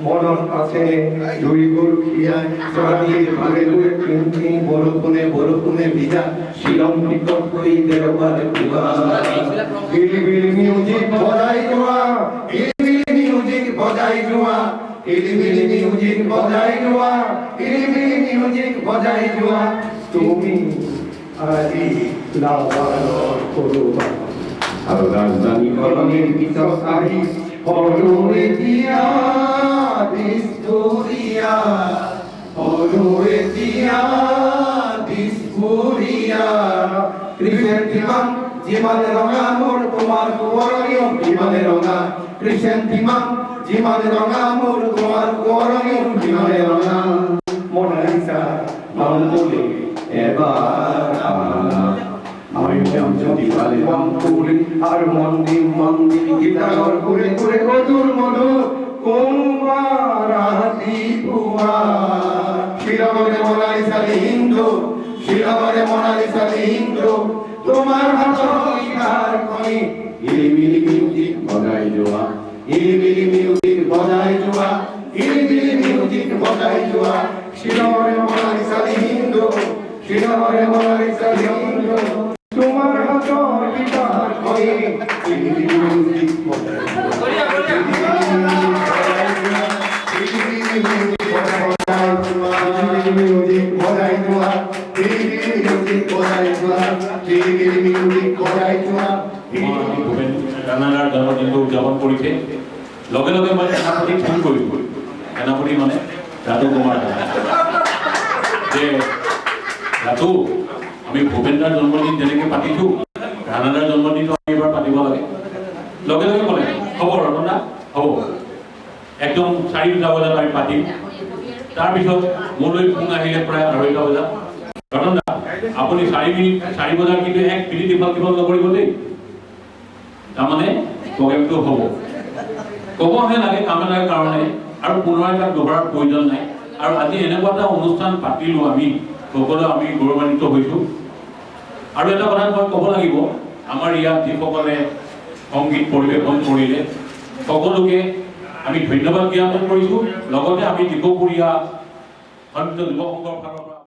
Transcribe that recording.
মনত আছে দুই গরখিয়া চড়াইয়ে ঘরে ঘরে কিনকি বরফুনে ভিজা শিলং নিকট কই দেওয়ার কুয়া বিলি মিউজিক বজাই জোয়া বিলি মিউজিক বজাই জোয়া বিলি মিউজিক বজাই জোয়া বিলি মিউজিক বজাই জোয়া তুমি আজি লাওয়ার করুবা আর রাজধানী কলমের কিতাব আহি Oloetia dispuria Krisentimang jimane ronga mur kumar kuoronium jimane ronga Krisentimang jimane ronga mur kumar kuoronium jimane ronga Mona Lisa Mampuli ebar amana Ayam jadi kali mampuli harmoni gitar kure kodur modu kumarati pua Shiramare Mona Lisa Hindu তোমার হাতে আর কই ইলিমিলি music বজাই জোয়া ইলিমিলি music বজাই জোয়া ইলিমিলি music বজাই জোয়া শিরামরে Mona Lisa Hindu তোমার হাতে guitar কই ইলিমিলি music বজাই কানাডাৰ জন্মদিনটো উদযাপন কৰিছে লগে লগে মই সেনাপতি ফোন কৰিলোঁ সেনাপতি মানে ৰাতু কুমাৰ যে ৰাতু আমি ভূপেন্দ্ৰাৰ জন্মদিন যেনেকৈ পাতিছোঁ কানাডাৰ জন্মদিনটো আমি এবাৰ পাতিব লাগে লগে লগে ক'লে হ'ব ৰতনা হ'ব একদম 4টা বজাত আমি পাতিম তাৰপিছত মোলৈ ফোন আহিলে প্ৰায় 2:30 বজাত ৰতনা আপুনি 4 বজাত কিন্তু 1 মিনিট ইফাল নকৰিব দেই তাৰমানে প্ৰগ্ৰেমটো হ'ব ক'বহে লাগে কামেনাৰ কাৰণে আৰু পুনৰ এটা দোহৰাৰ প্ৰয়োজন নাই আৰু আজি এনেকুৱা এটা অনুষ্ঠান পাতিলোঁ আমি সকলোৱে আমি গৌৰৱান্বিত হৈছোঁ আৰু এটা কথা মই ক'ব লাগিব আমাৰ ইয়াত যিসকলে সংগীত পৰিৱেশন কৰিলে সকলোকে আমি ধন্যবাদ জ্ঞাপন কৰিছোঁ লগতে আমি দীপপুৰীয়া সন্ত যুৱ সংঘৰ ফালৰ পৰা